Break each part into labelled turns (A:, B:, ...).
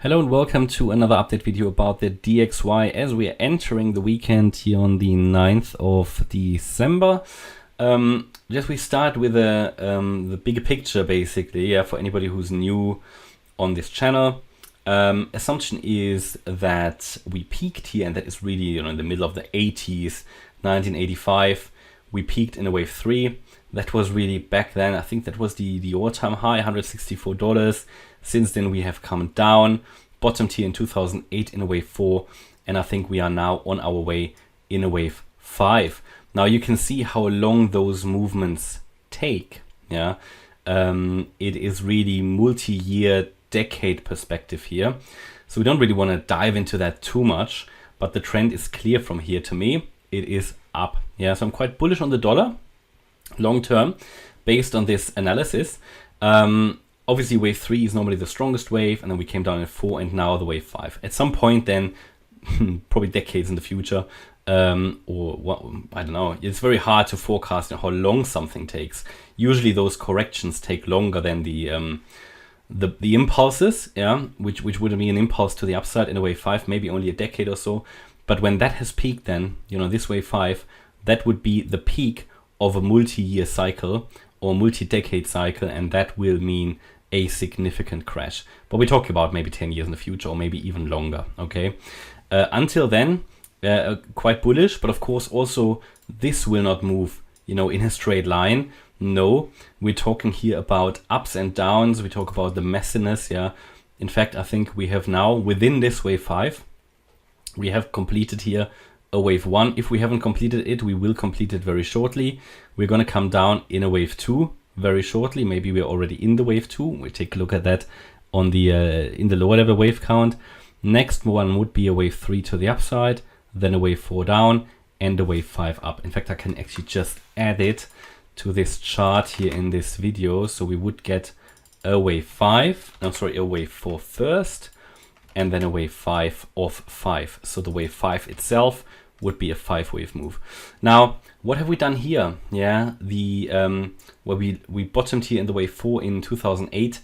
A: Hello and welcome to another update video about the DXY as we are entering the weekend here on the 9th of December. Just we start with the bigger picture basically, for anybody who's new on this channel. Assumption is that we peaked here, and that is really in the middle of the 80s, 1985. We peaked in a wave 3. That was really back then. I think that was the all-time high, $164. Since then we have come down, bottomed here in 2008 in a wave 4, and I think we are now on our way in a wave 5. Now you can see how long those movements take. It is really multi-year, decade perspective here. So we don't really want to dive into that too much, but the trend is clear from here to me. It is up. So I'm quite bullish on the dollar long term based on this analysis. Obviously wave 3 is normally the strongest wave, and then we came down in 4 and now the wave 5. At some point then, probably decades in the future, or what, I don't know, it's very hard to forecast how long something takes. Usually those corrections take longer than the impulses, which would be an impulse to the upside in a wave 5, maybe only a decade or so. But when that has peaked then, this wave 5, that would be the peak of a multi-year cycle or multi-decade cycle, and that will mean a significant crash. But we're talking about maybe 10 years in the future or maybe even longer, okay? Until then, quite bullish, but of course also this will not move, in a straight line. No, we're talking here about ups and downs. We talk about the messiness, In fact, I think we have now, within this wave 5, we have completed here a wave 1. If we haven't completed it, we will complete it very shortly. We're going to come down in a wave 2 very shortly. Maybe we're already in the wave 2. We'll take a look at that on the in the lower level wave count. Next one would be a wave 3 to the upside, then a wave 4 down, and a wave 5 up. In fact, I can actually just add it to this chart here in this video. So we would get a wave 5, a wave 4 first, and then a wave 5 of 5. So the wave 5 itself would be a 5-wave move. Now, what have we done here? Where we bottomed here in the wave 4 in 2008,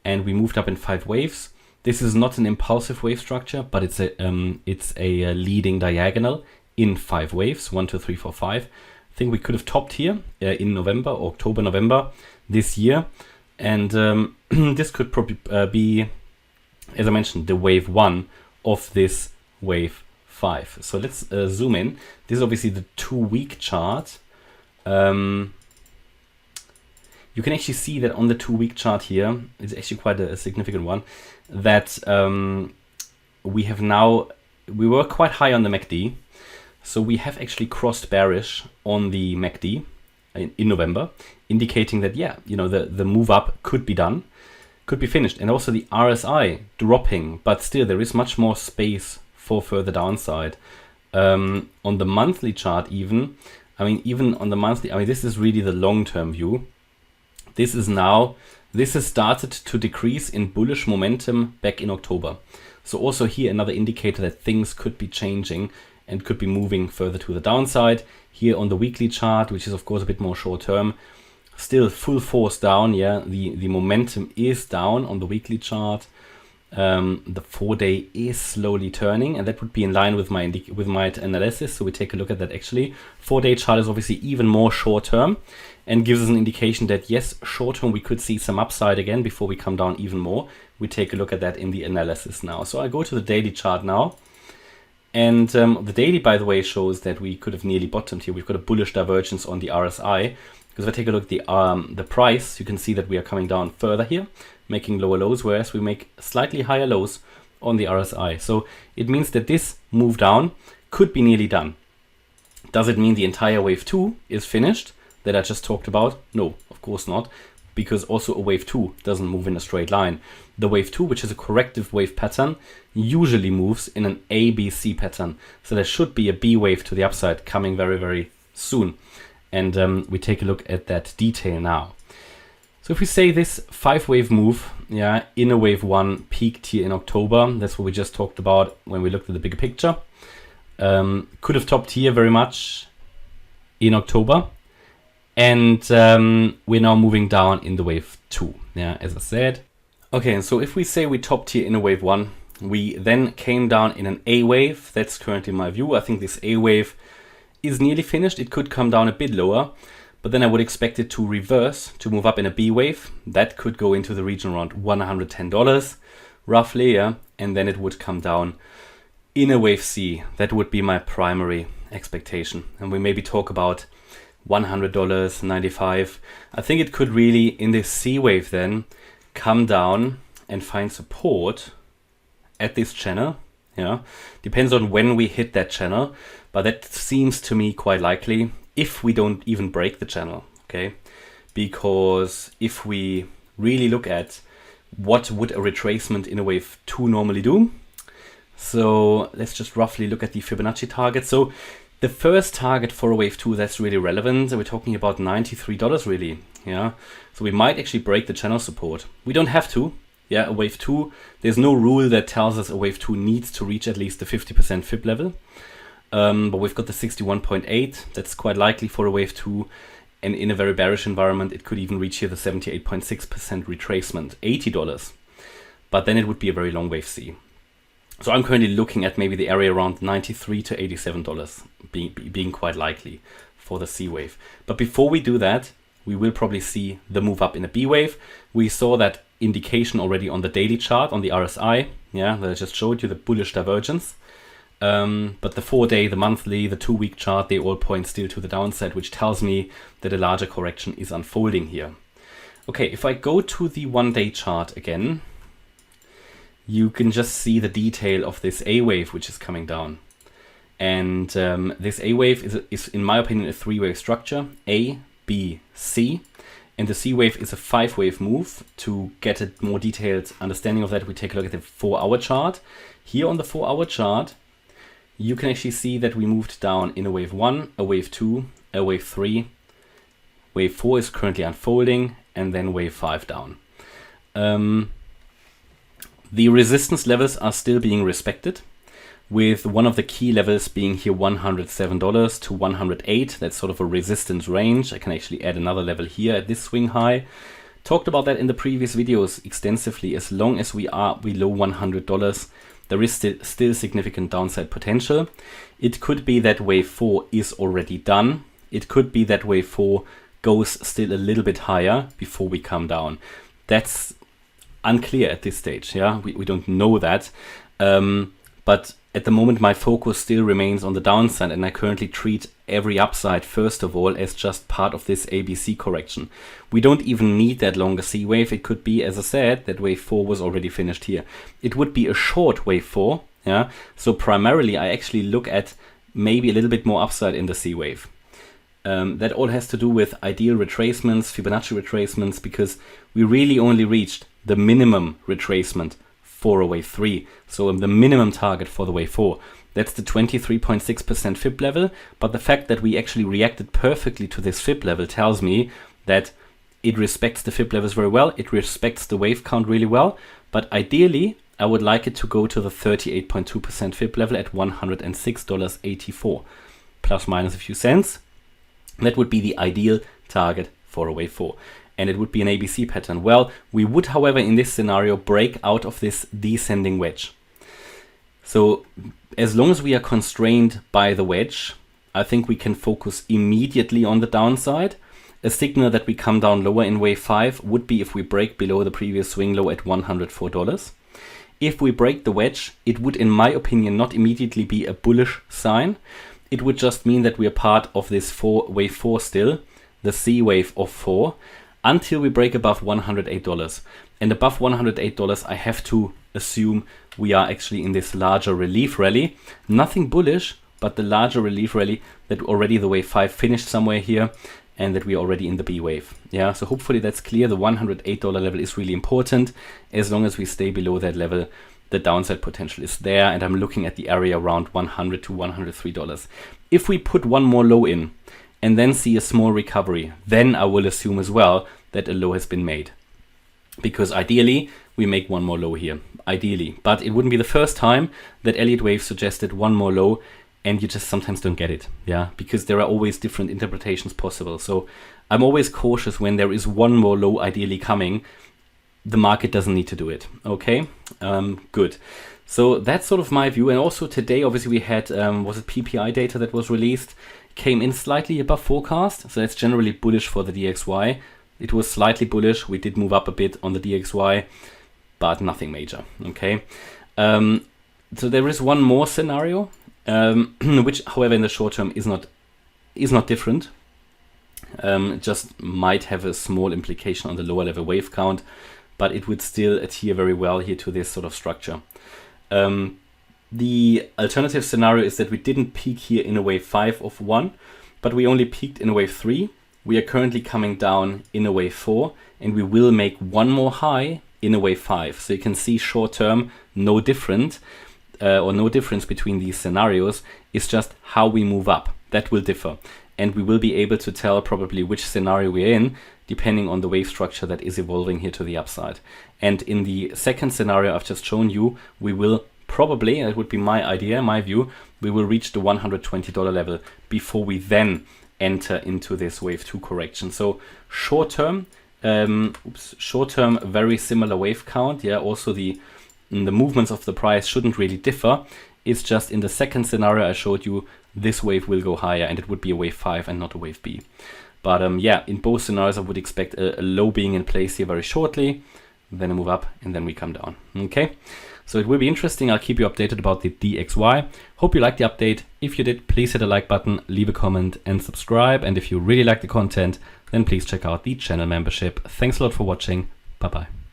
A: and we moved up in 5 waves. This is not an impulsive wave structure, but it's a leading diagonal in 5 waves, 1, 2, 3, 4, 5. I think we could have topped here in November, October, November this year, and this could probably be, as I mentioned, the wave 1 of this wave 5. So let's zoom in. This is obviously the 2-week chart. You can actually see that on the 2-week chart here, it's actually quite a significant one, that we were quite high on the MACD. So we have actually crossed bearish on the MACD in November, indicating that, the move up could be done. Could be finished. And also the RSI dropping, but still there is much more space for further downside. On the monthly chart even on the monthly, this is really the long-term view. This has started to decrease in bullish momentum back in October. So also here another indicator that things could be changing and could be moving further to the downside. Here on the weekly chart, which is of course a bit more short-term, still full force down. The momentum is down on the weekly chart. The 4-day is slowly turning, and that would be in line with my analysis. So we take a look at that. Actually, 4-day chart is obviously even more short-term and gives us an indication that yes, short-term we could see some upside again before we come down even more. We take a look at that in the analysis now. So I go to the daily chart now. And the daily, by the way, shows that we could have nearly bottomed here. We've got a bullish divergence on the RSI. Because if I take a look at the price, you can see that we are coming down further here, making lower lows, whereas we make slightly higher lows on the RSI. So it means that this move down could be nearly done. Does it mean the entire wave 2 is finished that I just talked about? No, of course not, because also a wave 2 doesn't move in a straight line. The wave 2, which is a corrective wave pattern, usually moves in an ABC pattern. So there should be a B wave to the upside coming very, very soon. And we take a look at that detail now. So if we say this 5-wave move, in a wave 1 peaked here in October, that's what we just talked about when we looked at the bigger picture. Could have topped here very much in October. And we're now moving down in the wave 2, as I said. Okay, and so if we say we topped here in a wave 1, we then came down in an A wave. That's currently my view. I think this A wave is nearly finished. It could come down a bit lower, but then I would expect it to reverse, to move up in a B wave. That could go into the region around $110 roughly, yeah, and then it would come down in a wave C. That would be my primary expectation. And we maybe talk about $100, $95. I think it could really, in this C wave then, come down and find support at this channel. Yeah, depends on when we hit that channel, but that seems to me quite likely if we don't even break the channel, okay? Because if we really look at what would a retracement in a wave 2 normally do, so let's just roughly look at the Fibonacci target. So the first target for a wave 2 that's really relevant, we're talking about $93 really, yeah? So we might actually break the channel support. We don't have to. Yeah, a wave 2, there's no rule that tells us a wave 2 needs to reach at least the 50% fib level. But we've got the 61.8, that's quite likely for a wave 2. And in a very bearish environment, it could even reach here the 78.6% retracement, $80. But then it would be a very long wave C. So I'm currently looking at maybe the area around $93 to $87 being quite likely for the C wave. But before we do that, we will probably see the move up in a B wave. We saw that indication already on the daily chart, on the RSI, yeah, that I just showed you, the bullish divergence. But the 4-day, the monthly, the 2-week chart, they all point still to the downside, which tells me that a larger correction is unfolding here. Okay, if I go to the 1-day chart again, you can just see the detail of this A wave, which is coming down. And this A wave is, in my opinion, a 3-wave structure, A, B, C. And the C wave is a 5-wave move. To get a more detailed understanding of that, we take a look at the 4-hour chart. Here on the 4-hour chart, you can actually see that we moved down in a wave 1, a wave 2, a wave 3. Wave 4 is currently unfolding, and then wave 5 down. The resistance levels are still being respected, with one of the key levels being here $107 to $108. That's sort of a resistance range. I can actually add another level here at this swing high. Talked about that in the previous videos extensively. As long as we are below $100, there is still significant downside potential. It could be that wave 4 is already done. It could be that wave 4 goes still a little bit higher before we come down. That's unclear at this stage. Yeah, we don't know that. But at the moment, my focus still remains on the downside, and I currently treat every upside, first of all, as just part of this ABC correction. We don't even need that longer C wave. It could be, as I said, that wave 4 was already finished here. It would be a short wave 4. Yeah. So primarily, I actually look at maybe a little bit more upside in the C wave. That all has to do with ideal retracements, Fibonacci retracements, because we really only reached the minimum retracement for a wave 3. So the minimum target for the wave 4. That's the 23.6% fib level. But the fact that we actually reacted perfectly to this fib level tells me that it respects the fib levels very well. It respects the wave count really well. But ideally, I would like it to go to the 38.2% fib level at $106.84, plus minus a few cents. That would be the ideal target for a wave 4. And it would be an ABC pattern. Well, we would, however, in this scenario, break out of this descending wedge. So as long as we are constrained by the wedge, I think we can focus immediately on the downside. A signal that we come down lower in wave 5 would be if we break below the previous swing low at $104. If we break the wedge, it would, in my opinion, not immediately be a bullish sign. It would just mean that we are part of this wave 4 still, the C wave of 4, until we break above $108. And above $108, I have to assume we are actually in this larger relief rally. Nothing bullish, but the larger relief rally that already the wave 5 finished somewhere here, and that we are already in the B wave. Yeah, so hopefully that's clear. The $108 level is really important. As long as we stay below that level, the downside potential is there, and I'm looking at the area around $100 to $103. If we put one more low in, and then see a small recovery, then I will assume as well that a low has been made. Because ideally, we make one more low here. Ideally. But it wouldn't be the first time that Elliott Wave suggested one more low, and you just sometimes don't get it. Yeah, because there are always different interpretations possible. So I'm always cautious when there is one more low ideally coming. the market doesn't need to do it. Okay, good. So that's sort of my view. And also today, obviously, we had, was it PPI data that was released? Came in slightly above forecast. So that's generally bullish for the DXY. It was slightly bullish. We did move up a bit on the DXY, but nothing major. Okay. So there is one more scenario, which, however, in the short term is not different. Just might have a small implication on the lower level wave count, but it would still adhere very well here to this sort of structure. The alternative scenario is that we didn't peak here in a wave 5 of 1, but we only peaked in a wave 3. We are currently coming down in a wave 4, and we will make one more high in a wave 5. So you can see short term, no difference between these scenarios. It's just how we move up. That will differ. And we will be able to tell probably which scenario we're in, depending on the wave structure that is evolving here to the upside. And in the second scenario I've just shown you, we will probably, that would be my idea, my view, we will reach the $120 level before we then enter into this wave 2 correction. So short term, very similar wave count. Yeah, also the movements of the price shouldn't really differ. It's just in the second scenario I showed you, this wave will go higher, and it would be a wave 5 and not a wave B. But yeah, in both scenarios I would expect a low being in place here very shortly, then a move up, and then we come down. Okay, so it will be interesting. I'll keep you updated about the DXY. Hope you liked the update. If you did, please hit the like button, leave a comment and subscribe. And if you really like the content, then please check out the channel membership. Thanks a lot for watching. Bye bye.